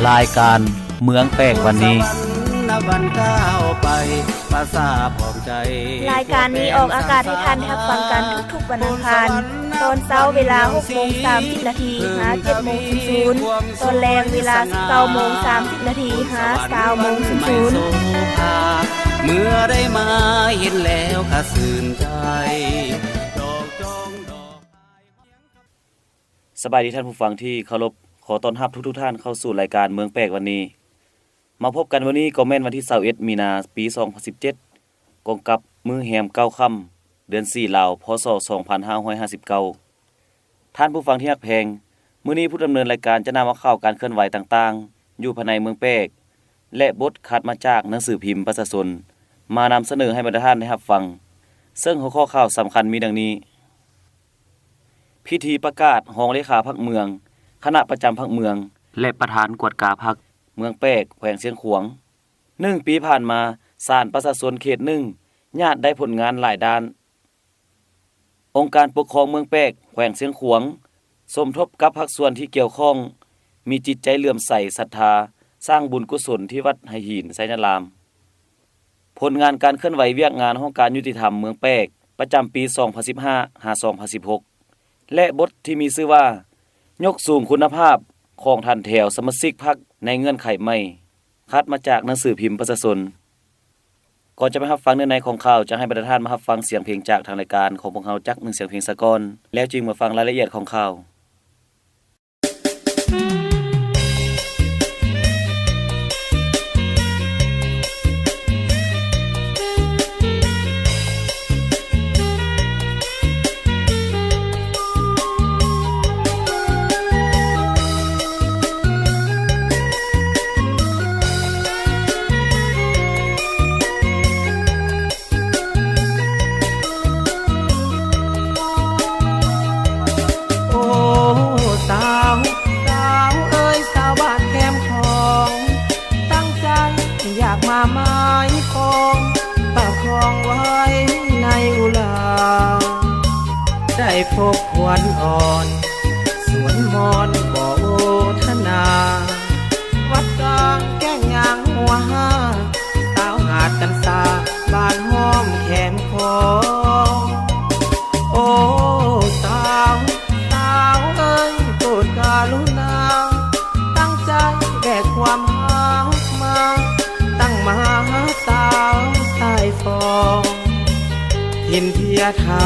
รายการเมืองแปลกวันนี้วันก้าวไปภาษาผอมใจรายการนี้ออกอากาศให้ท่านรับฟังกันทุกๆวันอังคารตอนเช้าเวลา 6:30 น. หา 7:00 ตอนแรงเวลา 19:30 น. หา 20:00 เมื่อได้มาเห็นแล้วข้าชื่นใจสบายดีท่านผู้ฟังที่เคารพขอต้อนรับทุกท่านเข้าสู่รายการเมืองแปลกวันนี้มาพบกันวันนี้ก็แม่นวันที่21มีนาปี2017กงกับมื้อแฮม9ค่ำเดือน4ลาวพศ2559ท่านผู้ฟังที่รักแพงมื้อนี้ผู้ดำเนินรายการจะนำเอาข่าวการเคลื่อนไหวต่างๆอยู่ภายในเมืองแปลกและบทคัดมาจากหนังสือพิมพ์ประชาชนมานำเสนอให้บรรดาท่านได้รับฟังซึ่งหัวข้อข่าวสำคัญมีดังนี้พิธีประกาศรองเลขาพรรคเมืองคณะประจำพรรคเมืองและประธานกวดกาพรรคเมืองแปลกแขวงเชียงขวาง1ปีผ่านมาศาลประชาชนเขต1ญาติได้ผลงานหลายด้านองค์การปกครองเมืองแปลกแขวงเชียงขวางสมทบกับภาคส่วนที่เกี่ยวข้องมีจิตใจเลื่อมใสศรัทธาสร้างบุญกุศลที่วัดไหหินไสนารามผลงานการเคลื่อนไหวเวียกงานของการยุติธรรมเมืองแปลกประจำปี2015-2016และบทที่มีชื่อว่ายกสูงคุณภาพของท่านแถวสมาชิกพรรคในเงื่อนไขใหม่คัดมาจากหนังสือพิมพ์ประชาชนก่อนจะไปรับฟังเนื้อในของข่าวจะให้บรรดาท่านมารับฟังเสียงเพลงจากทางรายการของพวกเราจัก1เสียงเพลงสะก่อนแล้วจึงมาฟังรายละเอียดของข่าวพบควันอ่อนสวนมอนบ่โอทนาวัดกลางแก้งยางหัวห้าสาวหาดกันซาบ้านห้อมแขมคอโอ้สาวสาวเอ้ยโปรดกรุณาตั้งใจแบกความรักมาตั้งมาสาวสายฟองหินเพียท่า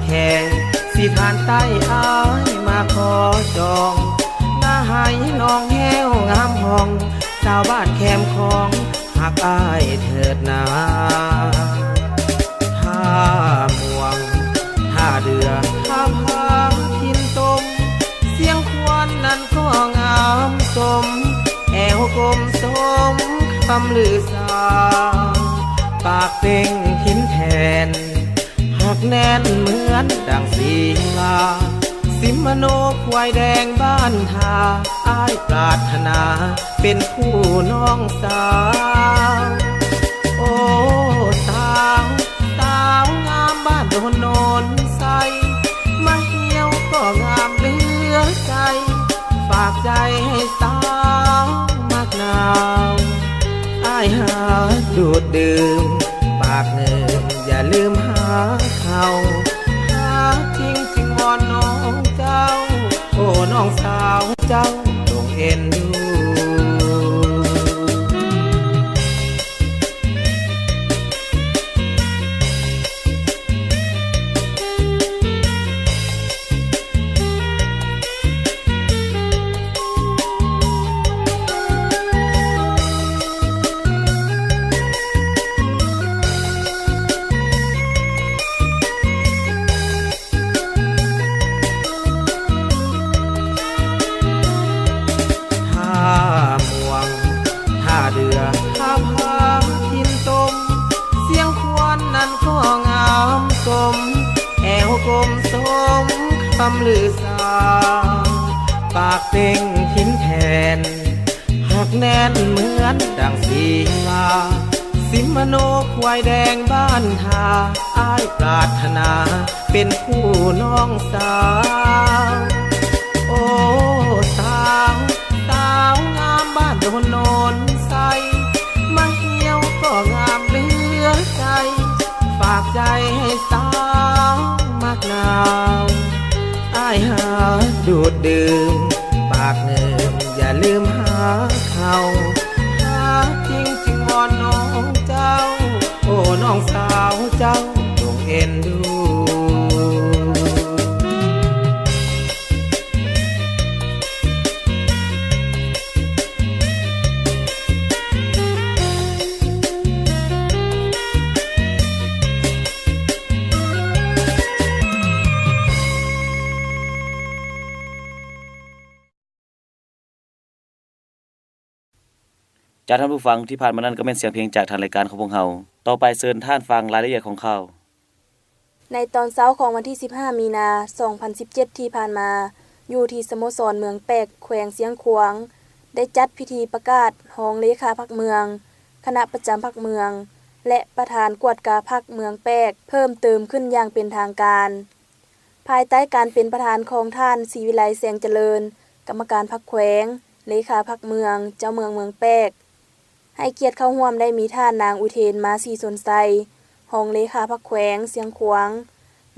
แขงสิทานใต้อ้ายมาขอจองหน้าไหน้องแห้วงามห้องสาวบ้านแคมคองหักอ้ายเถิดนาท่าม่วงท่าเดือท่าพาพินตมเสียงควนนั้นก็งามสมแอวกลมสมคำลือสาปากเป่งหินแทนหักแน่นเหมือนดังศิลาสิมโนควายแดงบ้านทาอ้ายปรารถนาเป็นคู่น้องสาวโอ้สาวสาวงามบ้านโดนโนนใสมาเหี่ยวก็งามเหลือใจฝากใจให้สาวมากนาวอ้ายหาดูดดื่มปากเงิมอย่าลืมหาเขาหาจริงจริงวอนน้องเจ้าโอ้น้องสาวเจ้าจงเอ็นดูคำลือสาปากเป่งหินแทนหักแน่นเหมือนดังศิลาสิมโนควายแดงบ้านทาอ้ายปรารถนาเป็นคู่น้องสาวโอ้สาวสาวงามบ้านโด ฝากใจให้สาวมักนาวอ้ายหาดูดดื่มปากเงิมอย่าลืมหาเขาหาจริงจึงวอนน้องเจ้าโอ้น้องสาวเจ้าจงเอ็นดู จากท่านผู้ฟังที่ผ่านมานั้นก็เป็นเสียงเพลงจากทางรายการของพวกเราต่อไปเชิญท่านฟังรายละเอียดของข่าว ในตอนเช้าของวันที่15มีนา2017ที่ผ่านมาอยู่ที่สโมสรเมืองแปกแขวงเสียงขวางได้จัดพิธีประกาศรองเลขาพรรคเมืองคณะประจำพรรคเมืองและประธานกวดกาพรรคเมืองแปกเพิ่มเติมขึ้นอย่างเป็นทางการภายใต้การเป็นประธานของท่านศรีวิไลแสงเจริญกรรมการพรรคแขวงเลขาพรรคเมืองเจ้าเมืองเมืองแปกให้เกียรติเข้าร่วมได้มีท่านนางอุเทนมาศรีสนไซรองเลขาพรรคแขวงเสียงขวาง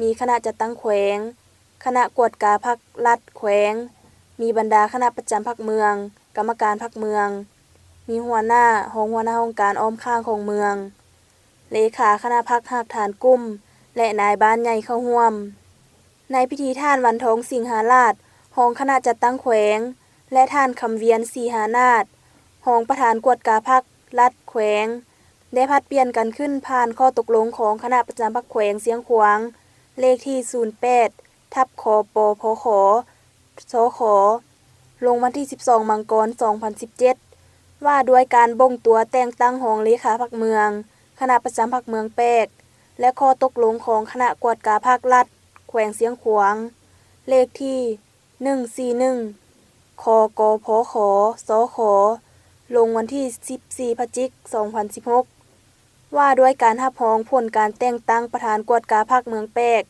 มีคณะจัดตั้งแขวงคณะกวดกาพรรครัฐแขวงมีบรรดาคณะประจำพรรคเมืองกรรมการพรรคเมืองมีหัวหน้าหัวหน้าองค์การอ้อมข้างของเมืองเลขาคณะพรรคหากฐานกุ้มและนายบ้านใหญ่เข้าร่วมในพิธีท่านวันทองสิงหาราชรองคณะจัดตั้งแขวงและท่านคำเวียนสีหานาถรองประธานกวดกาพรรครัฐแขวงได้พัดเปลี่ยนกันขึ้นผ่านข้อตกลงของคณะประจำพรรคแขวงเสียงขวางเลขที่ 08 ทับคปพขสขลงวันที่ 12 มังกร 2017 ว่าด้วยการบ่งตัวแต่งตั้งรองเลขาพรรคเมืองคณะประจำพรรคเมืองแปกและข้อตกลงของคณะกวดกาพรรครัฐแขวงเสียงขวางเลขที่ 141 คกพขสขลงวันที่ 14 พฤศจิกายน 2016 ว่าด้วยการรับรองผลการแต่งตั้งประธานกวดกาพรรคเมืองแปก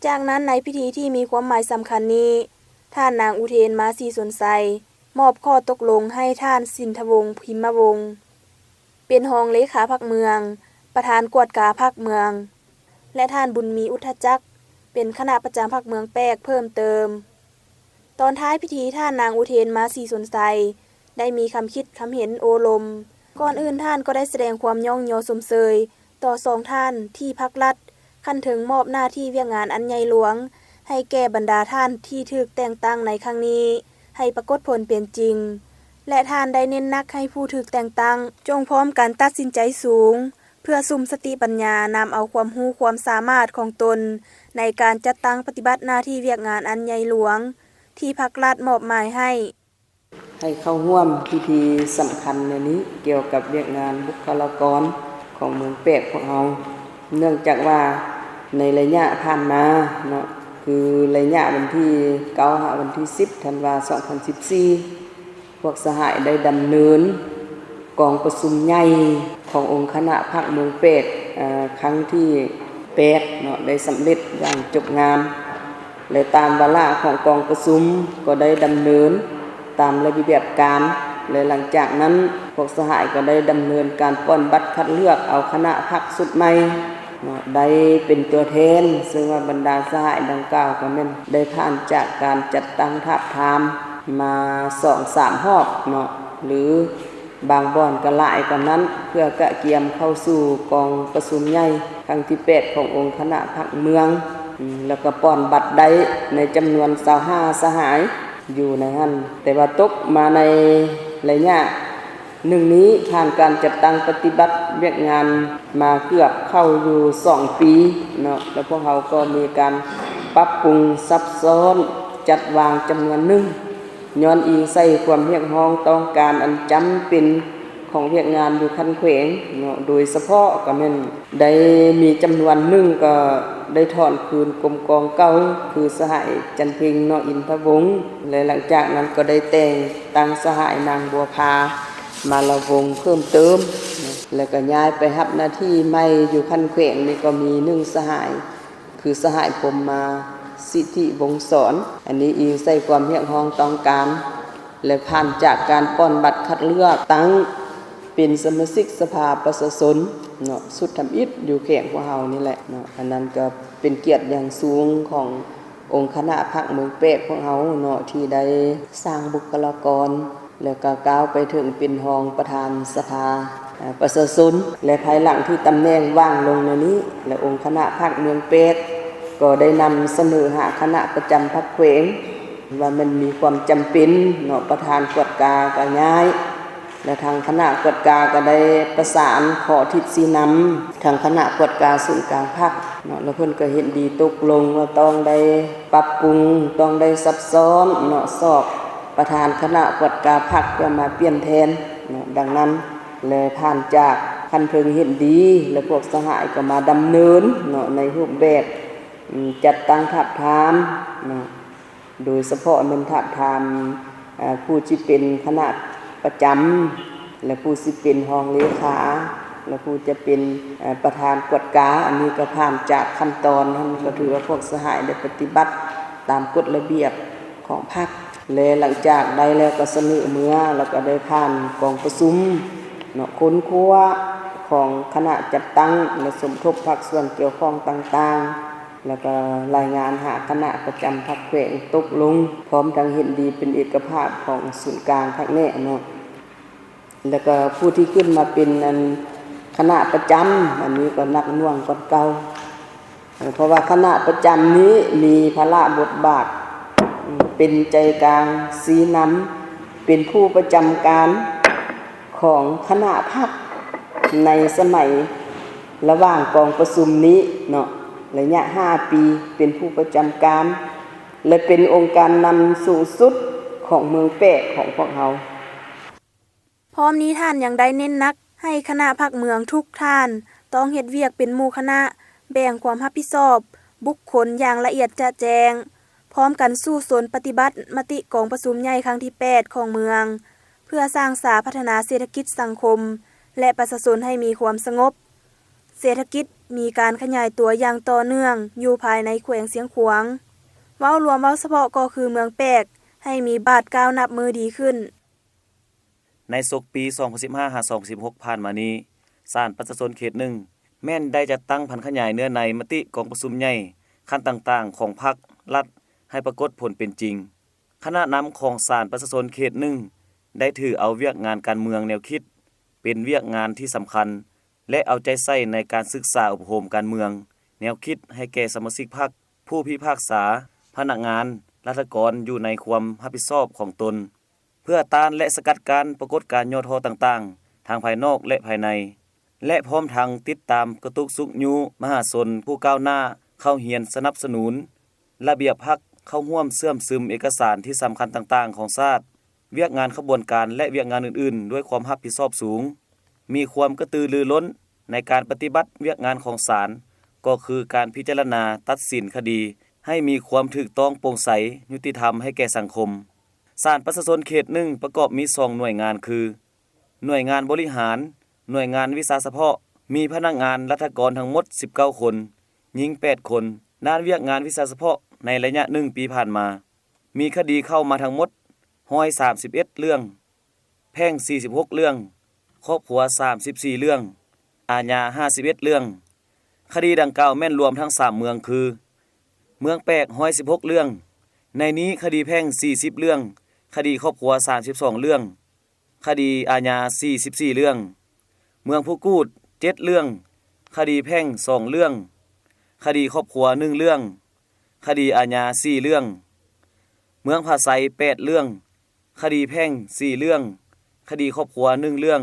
จากนั้นในพิธีที่มีความหมายสำคัญนี้ท่านนางอุเทนมาศรีสนไซมอบข้อตกลงให้ท่านสินทวงศ์พิมพ์วงศ์เป็นรองเลขาพรรคเมืองประธานกวดกาพรรคเมืองและท่านบุญมีอุทธจักรเป็นคณะประจำพรรคเมืองแปกเพิ่มเติมตอนท้ายพิธีท่านนางอุเทนมาศรีสนไซได้มีคำคิดคำเห็นโอลมก่อนอื่นท่านก็ได้แสดงความย่องยอสมเสยต่อสองท่านที่พรรครัฐขั้นถึงมอบหน้าที่เวียกงานอันใหญ่หลวงให้แก่บรรดาท่านที่ถูกแต่งตั้งในครั้งนี้ให้ปรากฏผลเป็นจริงและท่านได้เน้นนักให้ผู้ถูกแต่งตั้งจงพร้อมการตัดสินใจสูงเพื่อสุมสติปัญญานำเอาความรู้ความสามารถของตนในการจัดตั้งปฏิบัติหน้าที่เวียกงานอันใหญ่หลวงที่พรรครัฐมอบหมายให้เข้าร่วมพิธีสำคัญในนี้เกี่ยวกับเวียกงานบุคลากรของเมืองแปกของเราเนื่องจากว่าในระยะผ่านมาเนาะคือระยะวันที่9วันที่10ธันวาคม2014พวกสหายได้ดำเนินกองประชุมใหญ่ขององค์คณะพรรคเมืองแปกครั้งที่8เนาะได้สำเร็จอย่างจบงามและตามวาระของกองประชุมก็ได้ดำเนินตามระเบียบการและหลังจากนั้นพวกสหายก็ได้ดำเนินการป้อนบัตรคัดเลือกเอาคณะพรรคสุดใหม่ได้เป็นตัวแทนซึ่งว่าบรรดาสหายดังกล่าวก็แม่นได้ผ่านจากการจัดตั้งทาบทามมา 2-3 รอบเนาะหรือบางบ่อนก็หลายกว่านั้นเพื่อกะเกียมเข้าสู่กองประชุมใหญ่ครั้งที่8ขององค์คณะพรรคเมืองแล้วก็ป้อนบัตรได้ในจำนวน25สหายอยู่ในนั้นแต่ว่าตกมาในระยะหนึ่งนี้ผ่านการจัดตั้งปฏิบัติเวียกงานมาเกือบเข้าอยู่2ปีเนาะแล้วพวกเขาก็มีการปรับปรุงซับซ้อนจัดวางจำนวนหนึ่งย้อนอิงใส่ความเรียกร้องต้องการอันจำเป็นของเวียกงานอยู่คันแขวงเนาะโดยเฉพาะก็แม่นได้มีจำนวนหนึ่งก็ได้ถอนคืนกรมกองเก่าคือสหายจันเพ็งเนาะอินทวงศ์และหลังจากนั้นก็ได้แต่งตั้งสหายนางบัวพามาละวงเพิ่มเติมแล้วก็ย้ายไปรับหน้าที่ใหม่อยู่คันแขวงนี่ก็มี1สหายคือสหายพรหมมาสิทธิวงศ์สอนอันนี้อิงใส่ความเรียกร้องต้องการและผ่านจากการป้อนบัตรคัดเลือกตั้ง เป็นสมาชิกสภาประชาชนเนาะสุดทำอิฐอยู่แข่งพวกเฮานี่แหละเนาะอันนั้นก็เป็นเกียรติอย่างสูงขององค์คณะพรรคเมืองแปกของเฮาเนาะที่ได้สร้างบุคลากรแล้วก็ก้าวไปถึงเป็นรองประธานสภาประชาชนและภายหลังที่ตำแหน่งว่างลงในนี้และองค์คณะพรรคเมืองแปกก็ได้นำเสนอหาคณะประจำพรรคแขวงว่ามันมีความจำเป็นเนาะประธานกวดกาก็ย้ายและทางคณะกวดกาก็ได้ประสานขอทิศสีนำทางคณะกวดกาศูนย์กลางพรรคเนาะแล้วเพิ่นก็เห็นดีตกลงว่าต้องได้ปรับปรุงต้องได้ซับซ้อนเนาะสอบประธานคณะกวดกาพรรคเพื่อมาเปลี่ยนแทนเนาะดังนั้นเลยผ่านจากคันเพิ่งเห็นดีและพวกสหายก็มาดำเนินเนาะในรูปแบบจัดตั้งทัพทามเนาะโดยเฉพาะเป็นทัพทามผู้ที่เป็นคณะประจำและผู้ที่เป็นรองเลขาและผู้จะเป็นประธานกวดกาอันนี้ก็ผ่านจากขั้นตอนนั้นก็ถือว่าพวกสหายได้ปฏิบัติตามกฎระเบียบของพรรคและหลังจากได้แล้วก็เสนอเมื่อแล้วก็ได้ผ่านกองประชุมเนาะค้นคว้าของคณะจัดตั้งและสมทบภาคส่วนเกี่ยวข้องต่างๆแล้วก็รายงานหาคณะประจำพรรคแขวงตกลงพร้อมทั้งเห็นดีเป็นเอกภาพของศูนย์กลางพรรคแน่เนาะแล้วก็ผู้ที่ขึ้นมาเป็นคณะประจำอันนี้ก็นักน่วงกว่าเก่าเพราะว่าคณะประจำนี้มีภาระบทบาทเป็นใจกลางสีน้ำเป็นผู้ประจำการของคณะพรรคในสมัยระหว่างกองประชุมนี้เนาะระยะ5 ปีเป็นผู้ประจำการและเป็นองค์การนำสูงสุดของเมืองแปะของพวกเราพร้อมนี้ท่านยังได้เน้นนักให้คณะพรรคเมืองทุกท่านต้องเฮ็ดเวียกเป็นหมู่คณะแบ่งความรับผิดชอบบุคคลอย่างละเอียดจะแจงพร้อมกันสู้สนปฏิบัติมติกองประชุมใหญ่ครั้งที่8ของเมืองเพื่อสร้างสาพัฒนาเศรษฐกิจสังคมและประชาชนให้มีความสงบเศรษฐกิจมีการขยายตัวอย่างต่อเนื่องอยู่ภายในแขวงเสียงขวางเว้ารวมเว้าเฉพาะก็คือเมืองแปกให้มีบาทก้าวนับมือดีขึ้นในศกปี 2015-2016 ผ่านมานี้ศาลประชาชนเขต1แม่นได้จัดตั้งพันขยายเนื้อในมติกองประชุมใหญ่ขั้นต่างๆของพรรครัฐให้ปรากฏผลเป็นจริงคณะนำของศาลประชาชนเขต1ได้ถือเอาเวียกงานการเมืองแนวคิดเป็นเวียกงานที่สำคัญและเอาใจใส่ในการศึกษาอบรมการเมืองแนวคิดให้แก่สมาชิกพรรคผู้พิพากษาพนักงานราชการอยู่ในความรับผิดชอบของตนเพื่อต้านและสกัดการปรากฏการณ์ย่อท้อต่างๆทางภายนอกและภายในและพร้อมทางติดตามกระตุกสุกยูมหาชนผู้ก้าวหน้าเข้าเฮียนสนับสนุนระเบียบพรรคเข้าร่วมเสื่อมซึมเอกสารที่สำคัญต่างๆของชาติเวียกงานขบวนการและเวียกงานอื่นๆด้วยความรับผิดชอบสูงมีความกระตือรือร้นในการปฏิบัติเวียกงานของศาลก็คือการพิจารณาตัดสินคดีให้มีความถูกต้องโปร่งใสยุติธรรมให้แก่สังคมศาลประชาชนเขต1ประกอบมี2หน่วยงานคือหน่วยงานบริหารหน่วยงานวิชาเฉพาะมีพนักงานราชการทั้งหมด19คนหญิง8คนด้านเวียกงานวิชาเฉพาะในระยะ1ปีผ่านมามีคดีเข้ามาทั้งหมด131เรื่องแพ่ง46เรื่องครอบครัว34เรื่องอาญา51เรื่องคดีดังกล่าวแม่นรวมทั้ง3เมืองคือเมืองแปก116เรื่องในนี้คดีแพ่ง40เรื่องคดีครอบครัว32เรื่องคดีอาญา44เรื่องเมืองผู้กูด7เรื่องคดีแพ่ง2เรื่องคดีครอบครัว1เรื่องคดีอาญา4เรื่องเมืองภาไซ8เรื่องคดีแพ่ง4เรื่องคดีครอบครัว1เรื่อง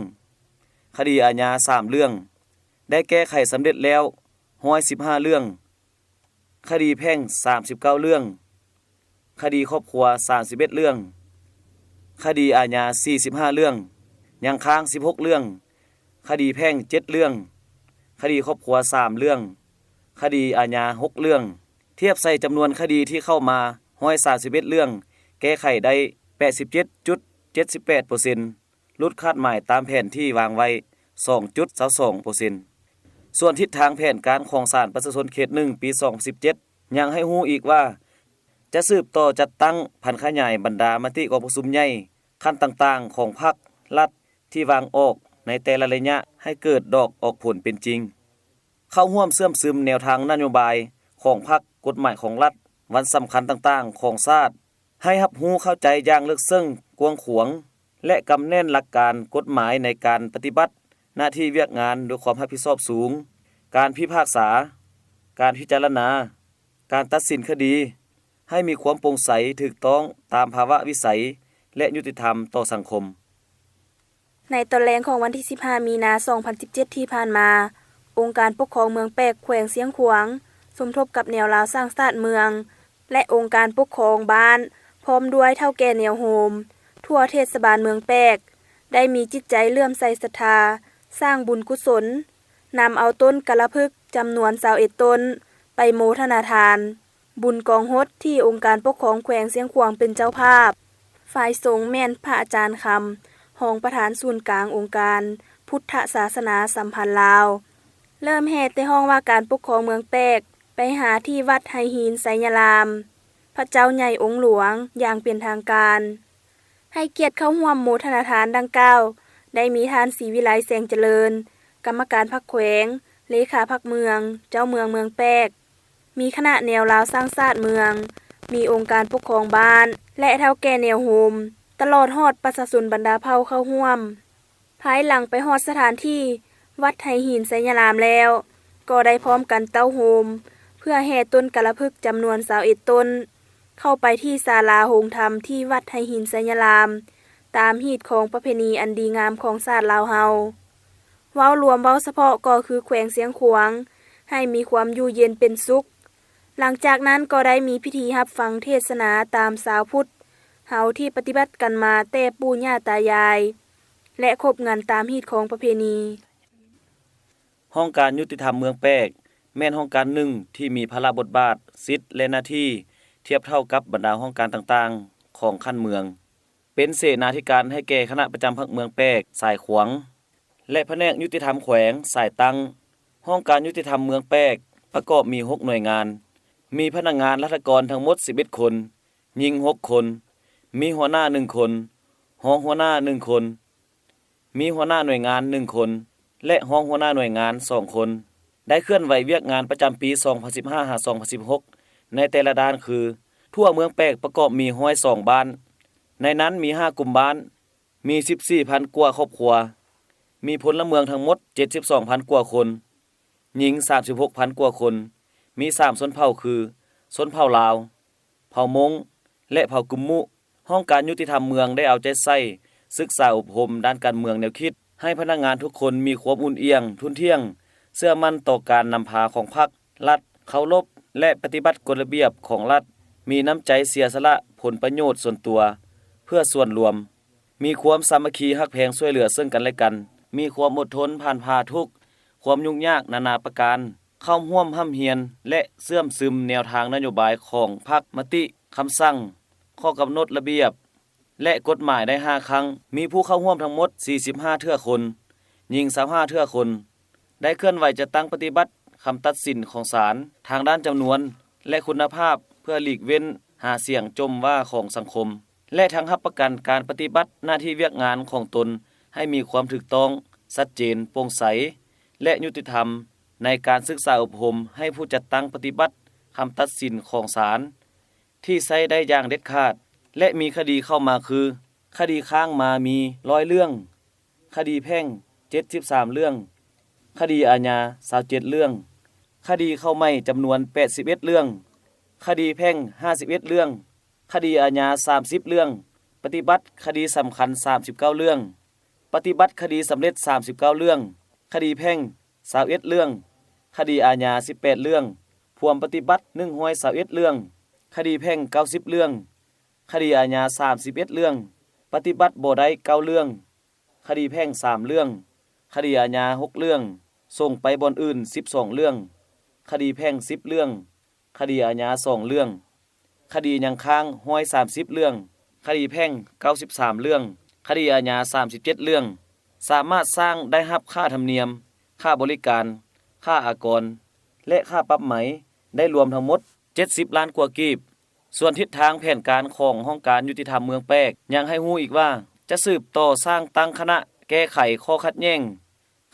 คดีอาญา3เรื่องได้แก้ไขสำเร็จแล้ว115เรื่องคดีแพ่ง39เรื่องคดีครอบครัว31เรื่องคดีอาญา45เรื่องยังค้าง16เรื่องคดีแพ่ง7เรื่องคดีครอบครัว3เรื่องคดีอาญา6เรื่องเทียบใส่จำนวนคดีที่เข้ามา131เรื่องแก้ไขได้ 87.78% ลดคาดหมายตามแผนที่วางไว้ 2.22% ส่วนทิศทางแผนการของศาลประชาชนเขต1ปี2017ยังให้ฮู้อีกว่าจะสืบต่อจัดตั้งพันขยายบรรดามติกองประชุมใหญ่ขั้นต่างๆของพรรครัฐที่วางออก ในแต่ละระยะให้เกิดดอกออกผลเป็นจริงเข้าร่วมเสื่อมซึมแนวทางนโยบายของพรรคกฎหมายของรัฐวันสำคัญต่างๆของชาติให้รับรู้เข้าใจอย่างลึกซึ้งกว้างขวางและกำแน่นหลักการกฎหมายในการปฏิบัติหน้าที่เวียกงานด้วยความรับผิดชอบสูงการพิพากษาการพิจารณาการตัดสินคดีให้มีความโปร่งใสถูกต้องตามภาวะวิสัยและยุติธรรมต่อสังคมในตอนแรกของวันที่15มีนาคม2017ที่ผ่านมาองค์การปกครองเมืองแปกแขวงเสียงขวางสมทบกับแนวราวสร้างชาติเมืองและองค์การปกครองบ้านพร้อมด้วยเฒ่าแก่แนวโฮมทั่วเทศบาลเมืองแปกได้มีจิตใจเลื่อมใสศรัทธาสร้างบุญกุศลนำเอาต้นกะละพึกจำนวน21ต้นไปโมทนาทานบุญกองฮดที่องค์การปกครองแขวงเสียงขวางเป็นเจ้าภาพฝ่ายสงฆ์แม่นพระอาจารย์คำรองประธานศูนย์กลางองค์การพุทธศาสนาสัมพันธ์ลาวเริ่มแห่แต่ห้องว่าการปกครองเมืองแปกไปหาที่วัดไหหินไสยรามพระเจ้าใหญ่องค์หลวงอย่างเป็นทางการให้เกียรติเข้าร่วมโมทนาทานดังกล่าวได้มีท่านศรีวิไลแสงเจริญกรรมการพรรคแขวงเลขาพรรคเมืองเจ้าเมืองเมืองแปกมีคณะแนวราวสร้างชาติเมืองมีองค์การปกครองบ้านและเฒ่าแก่แนวโฮมตลอดฮอดประชาชนบรรดาเผ่าเข้าร่วมภายหลังไปฮอดสถานที่วัดไหหินไสยรามแล้วก็ได้พร้อมกันเต้าโฮมเพื่อแห่ต้นกะละพึกจำนวน21ต้นเข้าไปที่ศาลาโฮงธรรมที่วัดไหหินไสยรามตามฮีตของประเพณีอันดีงามของชาติลาวเฮาเว้ารวมเว้าเฉพาะก็คือแขวงเสียงขวางให้มีความอยู่เย็นเป็นสุขหลังจากนั้นก็ได้มีพิธีรับฟังเทศนาตามสาวพุทธเฮาที่ปฏิบัติกันมาแต่ปู่ย่าตายายและครบงานตามฮีตของประเพณีห้องการยุติธรรมเมืองแปกแม่นห้องการหนึ่งที่มีภาระบทบาทสิทธิและหน้าที่เทียบเท่ากับบรรดาห้องการต่างๆของขั้นเมืองเป็นเสนาธิการให้แก่คณะประจำพรรคเมืองแปกสายขวางและแผนกยุติธรรมแขวงสายตังห้องการยุติธรรมเมืองแปกประกอบมี6หน่วยงานมีพนักงานราชการทั้งหมด11คนหญิง6คนมีหัวหน้า1คนรองหัวหน้า1คนมีหัวหน้าหน่วยงาน1คนและรองหัวหน้าหน่วยงาน2คนได้เคลื่อนไหวเวียกงานประจำปี2015-2016ในแต่ละด้านคือทั่วเมืองแปกประกอบมี102บ้านในนั้นมี5กลุ่มบ้านมี 14,000 กว่าครอบครัวมีพลเมืองทั้งหมด 72,000 กว่าคนหญิง 36,000 กว่าคนมี3ชนเผ่าคือชนเผ่าลาวเผ่ามงและเผ่ากุมมุห้องการยุติธรรมเมืองได้เอาใจใส่ศึกษาอบรมด้านการเมืองแนวคิดให้พนักงานทุกคนมีความอุ่นเอียงทุนเที่ยงเชื่อมั่นต่อการนำพาของพรรครัฐเคารพและปฏิบัติกฎระเบียบของรัฐมีน้ำใจเสียสละผลประโยชน์ส่วนตัวเพื่อส่วนรวมมีความสามัคคีฮักแพงช่วยเหลือซึ่งกันและกันมีความอดทนผ่านพาทุกข์ความยุ่งยากนานาประการเข้าร่วมห้ำเฮียนและเสื่อมซึมแนวทางนโยบายของพรรคมติคำสั่งข้อกำหนดระเบียบและกฎหมายได้5ครั้งมีผู้เข้าร่วมทั้งหมด45เทื่อคนหญิง25เทื่อคนได้เคลื่อนไหวจะตั้งปฏิบัติคำตัดสินของศาลทางด้านจำนวนและคุณภาพเพื่อหลีกเว้นหาเสียงจมว่าของสังคมและทั้งรับประกันการปฏิบัติหน้าที่เวียกงานของตนให้มีความถูกต้องชัดเจนโปร่งใสและยุติธรรมในการศึกษาอบรมให้ผู้จัดตั้งปฏิบัติคำตัดสินของศาลที่ใช้ได้อย่างเด็ดขาดและมีคดีเข้ามาคือคดีค้างมามี100เรื่องคดีแพ่ง73เรื่องคดีอาญา27เรื่องคดีเข้าไม่จำนวน81เรื่องคดีแพ่ง51เรื่องคดีอาญา30เรื่องปฏิบัติคดีสำคัญ39เรื่องปฏิบัติคดีสำเร็จ39เรื่องคดีแพ่ง21เรื่องคดีอาญา18เรื่องพวมปฏิบัติ121เรื่องคดีแพ่ง90เรื่องคดีอาญา31เรื่องปฏิบัติบ่ได้9เรื่องคดีแพ่ง3เรื่องคดีอาญา6เรื่องส่งไปบ่อนอื่น12เรื่องคดีแพ่ง10เรื่องคดีอาญา2เรื่องคดียังค้าง130เรื่องคดีแพ่ง93เรื่องคดีอาญา37เรื่องสามารถสร้างได้รับค่าธรรมเนียมค่าบริการค่าอากรและค่าปรับไหมได้รวมทั้งหมด70ล้านกว่ากีบส่วนทิศทางแผนการของห้องการยุติธรรมเมืองแปกยังให้ฮู้อีกว่าจะสืบต่อสร้างตั้งคณะ แก้ไขข้อขัดแย้ง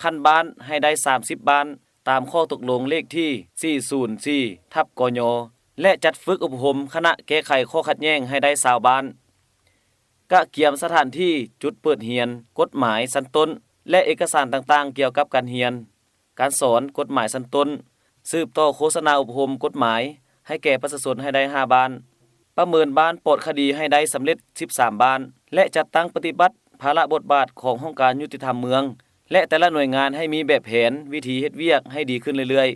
ขั้นบ้านให้ได้30บ้านตามข้อตกลงเลขที่404/กยและจัดฝึกอบรมคณะแก้ไขข้อขัดแย้งให้ได้20บ้านกะเกียมสถานที่จุดเปิดเรียนกฎหมายชั้นต้นและเอกสารต่างๆเกี่ยวกับการเรียนการสอนกฎหมายชั้นต้นสืบต่อโฆษณาอบรมกฎหมายให้แก่ประชาชนให้ได้5บ้านประเมินบ้านปลอดคดีให้ได้สำเร็จ13บ้านและจัดตั้งปฏิบัติภาระบทบาทของห้องการยุติธรรมเมืองและแต่ละหน่วยงานให้มีแบบแผนวิธีเฮ็ดเวียกให้ดีขึ้นเรื่อย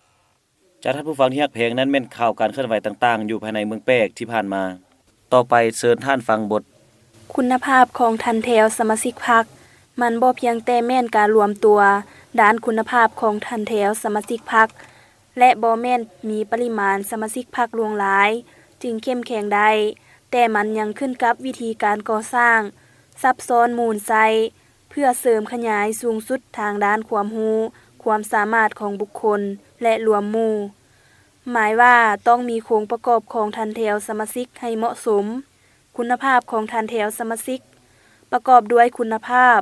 ๆจากท่านผู้ฟังที่ฮักเพลงนั้นแม่นข่าวการเคลื่อนไหวต่างๆอยู่ภายในเมืองแปกที่ผ่านมาต่อไปเชิญท่านฟังบทคุณภาพของทันแถวสมาชิกพรรคมันบ่เพียงแต่แม่นการรวมตัวด้านคุณภาพของทันแถวสมาชิกพรรคและบ่แม่นมีปริมาณสมาชิกพรรคหลวงหลายจึงเข้มแข็งได้แต่มันยังขึ้นกับวิธีการก่อสร้างซับซ้อนมูลไซเพื่อเสริมขยายสูงสุดทางด้านความรู้ความสามารถของบุคคลและรวมหมู่หมายว่าต้องมีโครงประกอบของทันแถวสมาชิกให้เหมาะสมคุณภาพของทันแถวสมาชิกประกอบด้วยคุณภาพ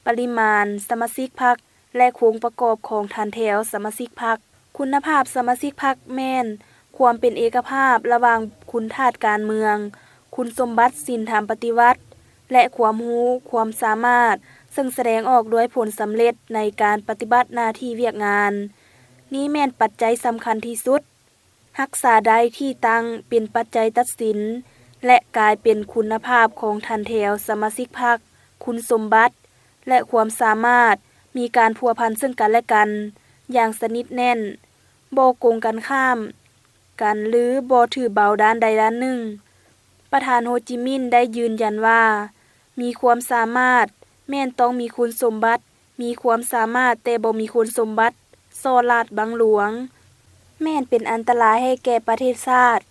ปริมาณสมาชิกพรรคและโครงประกอบของทันแถวสมาชิกพรรคคุณภาพสมาชิกพรรคแม่นความเป็นเอกภาพระหว่างคุณธาตุการเมืองคุณสมบัติศีลธรรมปฏิวัติและความรู้ความสามารถซึ่งแสดงออกด้วยผลสำเร็จในการปฏิบัติหน้าที่เวียกงานนี้แม่นปัจจัยสำคัญที่สุดรักษาได้ที่ตั้งเป็นปัจจัยตัดสินและกลายเป็นคุณภาพของทันแถวสมาชิกพรรคคุณสมบัติและความสามารถมีการพัวพันซึ่งกันและกันอย่างสนิทแน่นบ่โกงกันข้ามกันหรือบ่ถือเบาด้านใดด้านหนึ่งประธานโฮจิมินห์ได้ยืนยันว่ามีความสามารถแม่นต้องมีคุณสมบัติมีความสามารถแต่บ่มีคุณสมบัติซ่อลาดบังหลวงแม่นเป็นอันตรายให้แก่ประเทศชาติ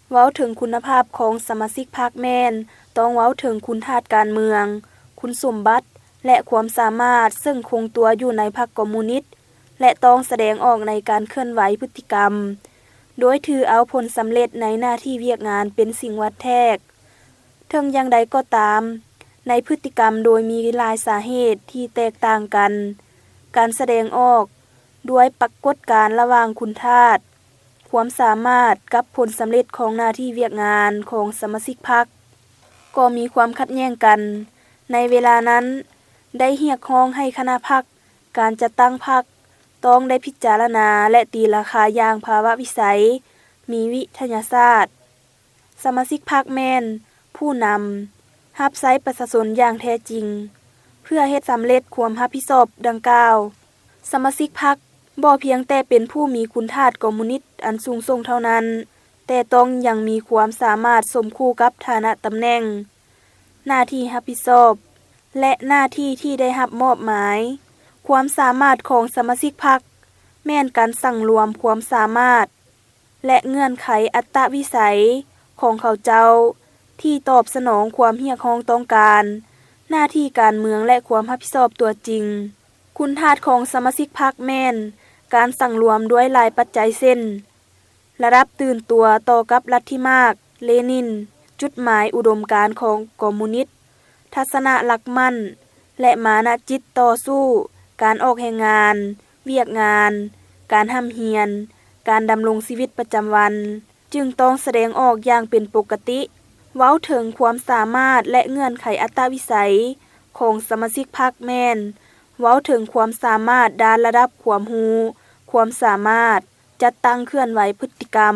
เว้าถึงคุณภาพของสมาชิกพรรคแม่นต้องเว้าถึงคุณธาตุการเมืองคุณสมบัติและความสามารถซึ่งคงตัวอยู่ในพรรคคอมมิวนิสต์และต้องแสดงออกในการเคลื่อนไหวพฤติกรรมโดยถือเอาผลสำเร็จในหน้าที่เวียกงานเป็นสิ่งวัดแทกถึงอย่างใดก็ตามในพฤติกรรมโดยมีหลายสาเหตุที่แตกต่างกันการแสดงออกด้วยปรากฏการณ์ระหว่างคุณธาตุความสามารถกับผลสำเร็จของหน้าที่เวียกงานของสมาชิกพรรคก็มีความขัดแย้งกันในเวลานั้นได้เรียกร้องให้คณะพรรคการจัดตั้งพรรคต้องได้พิจารณาและตีราคาอย่างภาวะวิสัยมีวิทยาศาสตร์สมาชิกพรรคแม่นผู้นำรับใช้ประชาชนอย่างแท้จริงเพื่อเฮ็ดสำเร็จความรับผิดชอบดังกล่าวสมาชิกพรรคบ่เพียงแต่เป็นผู้มีคุณธาตุคอมมิวนิสต์อันสูงส่งเท่านั้นแต่ต้องยังมีความสามารถสมคู่กับฐานะตำแหน่งหน้าที่รับผิดชอบและหน้าที่ที่ได้รับมอบหมายความสามารถของสมาชิกพรรคแม่นการสั่งรวมความสามารถและเงื่อนไขอัตวิสัยของเขาเจ้าที่ตอบสนองความเรียกร้องต้องการหน้าที่การเมืองและความรับผิดชอบตัวจริงคุณธาตุของสมาชิกพรรคแม่นการสั่งรวมด้วยหลายปัจจัยเช่นระดับตื่นตัวต่อกับลัทธิมาร์กซ์เลนินจุดหมายอุดมการณ์ของคอมมิวนิสต์ทัศนะหลักมั่นและมานะจิตต่อสู้การออกแห่งงานเวียกงานการห้ำเฮียนการดำรงชีวิตประจำวันจึงต้องแสดงออกอย่างเป็นปกติเว้าถึงความสามารถและเงื่อนไขอัตวิสัยของสมาชิกพรรคแม่นเว้าถึงความสามารถด้านระดับความรู้ความสามารถจัดตั้งเคลื่อนไหวพฤติกรรม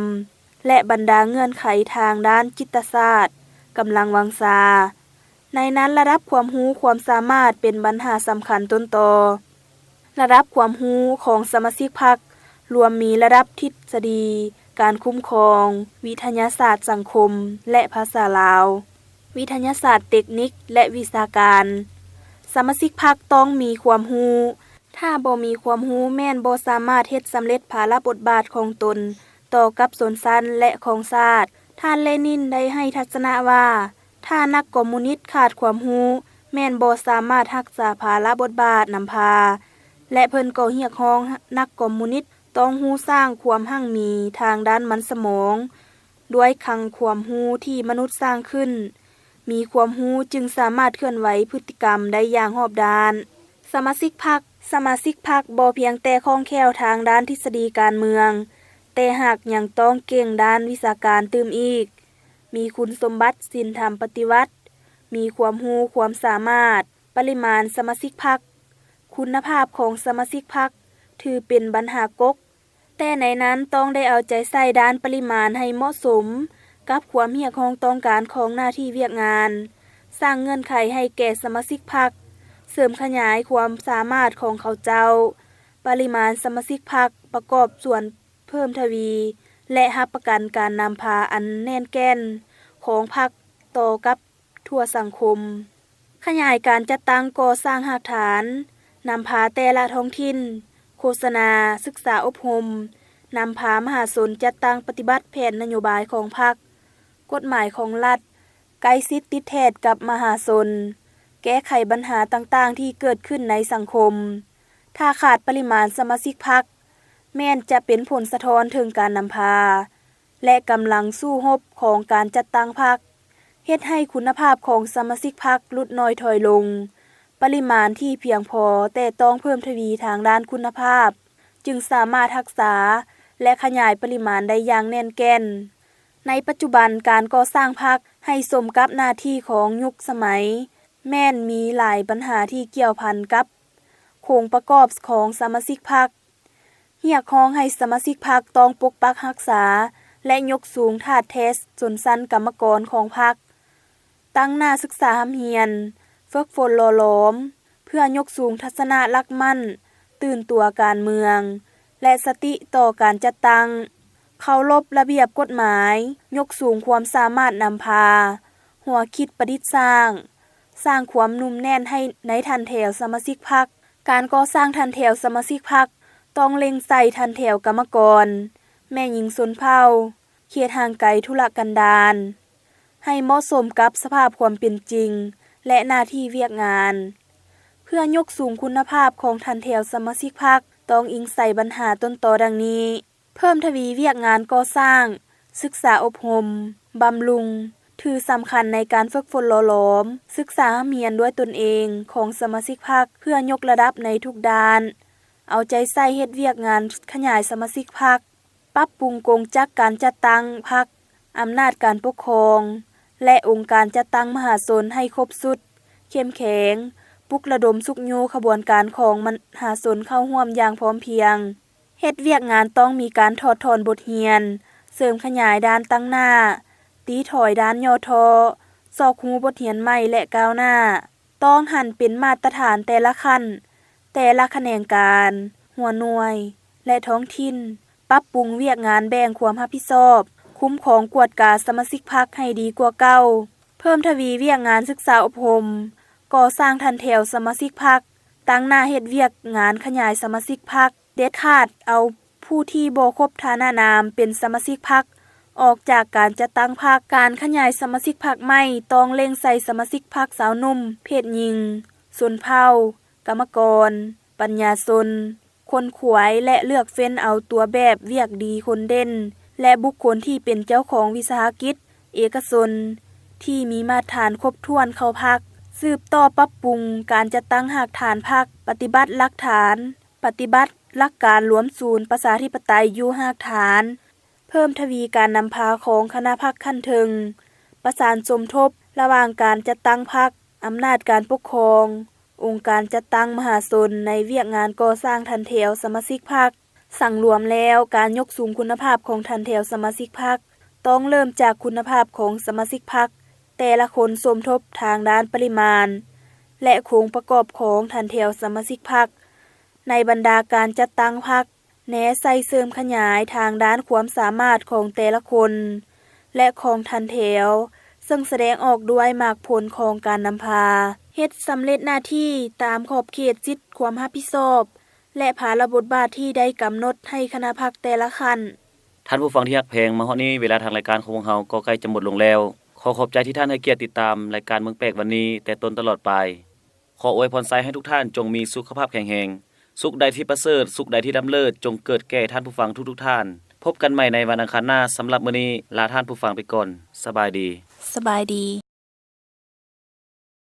และบรรดาเงื่อนไขทางด้านจิตศาสตร์กำลังวังชาในนั้นระดับความรู้ความสามารถเป็นปัญหาสำคัญต้นตอระดับความรู้ของสมาชิกพรรครวมมีระดับทฤษฎีการคุ้มครองวิทยาศาสตร์สังคมและภาษาลาววิทยาศาสตร์เทคนิคและวิชาการสมาชิกพรรคต้องมีความรู้ถ้าบ่มีความรู้แม่นบ่สามารถเฮ็ดสำเร็จภาระบทบาทของตนต่อกับชนชั้นและของชาติท่านเลนินได้ให้ทัศนะว่าถ้านักคอมมิวนิสต์ขาดความรู้แม่นบ่สามารถรักษาภาระบทบาทนำพาและเพิ่นก็เรียกร้องนักคอมมิวนิสต์ต้องรู้สร้างความหั่งมีทางด้านมันสมองด้วยคลังความรู้ที่มนุษย์สร้างขึ้น มีความรู้จึงสามารถเคลื่อนไหวพฤติกรรมได้อย่างรอบด้านสมาชิกพรรคบ่เพียงแต่คล่องแคล่วทางด้านทฤษฎีการเมืองแต่หากยังต้องเก่งด้านวิชาการตื่มอีกมีคุณสมบัติศีลธรรมปฏิวัติมีความรู้ความสามารถปริมาณสมาชิกพรรคคุณภาพของสมาชิกพรรคถือเป็นปัญหากกแต่ในนั้นต้องได้เอาใจใส่ด้านปริมาณให้เหมาะสมกับความเรียกร้องต้องการของหน้าที่เวียกงานสร้างเงื่อนไขให้แก่สมาชิกพรรคเสริมขยายความสามารถของเขาเจ้าปริมาณสมาชิกพรรคประกอบส่วนเพิ่มทวีและรับประกันการนำพาอันแน่นแก่นของพรรคต่อกับทั่วสังคมขยายการจัดตั้งก่อสร้างรากฐานนำพาแต่ละท้องถิ่นโฆษณาศึกษาอบรมนำพามหาชนจัดตั้งปฏิบัติแผนนโยบายของพรรคกฎหมายของรัฐใกล้ชิดติดแทดกับมหาชนแก้ไขปัญหาต่างๆที่เกิดขึ้นในสังคมถ้าขาดปริมาณสมาชิกพรรคแม้นจะเป็นผลสะท้อนถึงการนำพาและกำลังสู้รบของการจัดตั้งพรรคเฮ็ดให้คุณภาพของสมาชิกพรรคลดน้อยถอยลงปริมาณที่เพียงพอแต่ต้องเพิ่มทวีทางด้านคุณภาพจึงสามารถรักษาและขยายปริมาณได้อย่างแน่นแก่นในปัจจุบันการก่อสร้างพรรคให้สมกับหน้าที่ของยุคสมัยแม่นมีหลายปัญหาที่เกี่ยวพันกับโครงประกอบของสมาชิกพรรคเรียกร้องให้สมาชิกพรรคต้องปกปักรักษาและยกสูงถาดแท้ชนชั้นกรรมกรของพรรคตั้งหน้าศึกษาหำเฮียนฝึกฝนหล่อหลอมเพื่อยกสูงทัศนะรักมั่นตื่นตัวการเมืองและสติต่อการจัดตั้งเคารพระเบียบกฎหมายยกสูงความสามารถนำพาหัวคิดประดิษฐ์สร้างความนุ่มแน่นให้ในทันแถวสมาชิกพรรคการก่อสร้างทันแถวสมาชิกพรรคต้องเล็งใส่ทันแถวกรรมกรแม่หญิงชนเผ่าเขตห่างไกลทุรกันดารให้เหมาะสมกับสภาพความเป็นจริงและหน้าที่เวียกงานเพื่อยกสูงคุณภาพของทันแถวสมาชิกพรรคต้องอิงใส่ปัญหาต้นตอดังนี้เพิ่มทวีเวียกงานก่อสร้างศึกษาอบรมบำรุงถือสำคัญในการฝึกฝนหล่อหลอมศึกษาเมียนด้วยตนเองของสมาชิกพรรคเพื่อยกระดับในทุกด้านเอาใจใส่เฮ็ดเวียกงานขยายสมาชิกพรรคปรับปรุงกงจักการจัดตั้งพรรคอำนาจการปกครองและองค์การจัดตั้งมหาชนให้ครบสุดเข้มแข็งปลุกระดมสุกยูขบวนการของมหาชนเข้าร่วมอย่างพร้อมเพรียงเฮ็ดเวียกงานต้องมีการถอดถอนบทเรียนเสริมขยายด้านตั้งหน้าตีถอยด้านย่อทอสอกฮูบทเรียนใหม่และก้าวหน้าต้องหันเป็นมาตรฐานแต่ละขั้นแต่ละแขนงการหัวหน่วยและท้องถิ่นปรับปรุงเวียกงานแบ่งความรับผิดชอบคุ้มของกวดกาสมาชิกพรรคให้ดีกว่าเก่าเพิ่มทวีเวียกงานศึกษาอบรมก่อสร้างทันแถวสมาชิกพรรคตั้งหน้าเฮ็ดเวียกงานขยายสมาชิกพรรคเด็ดขาดเอาผู้ที่บ่ครบฐานะนามเป็นสมาชิกพรรคออกจากการจัดตั้งพรรคการขยายสมาชิกพรรคใหม่ต้องเล็งใส่สมาชิกพรรคสาวหนุ่มเพศหญิงชนเผ่ากรรมกรปัญญาชนคนขวายและเลือกเฟ้นเอาตัวแบบเวียกดีคนเด่นและบุคคลที่เป็นเจ้าของวิสาหกิจเอกชนที่มีมาตรฐานครบถ้วนเข้าพรรคสืบต่อปรับปรุงการจัดตั้งหากฐานพรรคปฏิบัติหลักฐานปฏิบัติหลักการรวมศูนย์ประชาธิปไตยอยู่หากฐานเพิ่มทวีการนำพาของคณะพรรคขั้นถึงประสานสมทบระหว่างการจัดตั้งพรรคอำนาจการปกครององค์การจัดตั้งมหาชนในเวียกงานก่อสร้างทันแถวสมาชิกพรรคสั่งรวมแล้วการยกสูงคุณภาพของทันแถวสมาชิกพรรคต้องเริ่มจากคุณภาพของสมาชิกพรรคแต่ละคนสมทบทางด้านปริมาณและโครงประกอบของทันแถวสมาชิกพรรคในบรรดาการจัดตั้งพรรคแนะใส่เสริมขยายทางด้านความสามารถของแต่ละคนและของทันแถวซึ่งแสดงออกด้วยมากผลของการนำพาเฮ็ดสำเร็จหน้าที่ตามขอบเขตสิทธิความรับผิดชอบและภาระบทบาทที่ได้กำหนดให้คณะพรรคแต่ละขั้นท่านผู้ฟังที่รักแพงมาฮอดนี้เวลาทางรายการของพวกเราก็ใกล้จะหมดลงแล้วขอขอบใจที่ท่านให้เกียรติติดตามรายการเมืองแปลกวันนี้แต่ต้นตลอดไปขออวยพรไซให้ทุกท่านจงมีสุขภาพแข็งแรงสุขใดที่ประเสริฐสุขใดที่ล้ำเลิศจงเกิดแก่ท่านผู้ฟังทุกท่านพบกันใหม่ในวันอังคารหน้าสำหรับมื้อนี้ลาท่านผู้ฟังไปก่อนสบายดี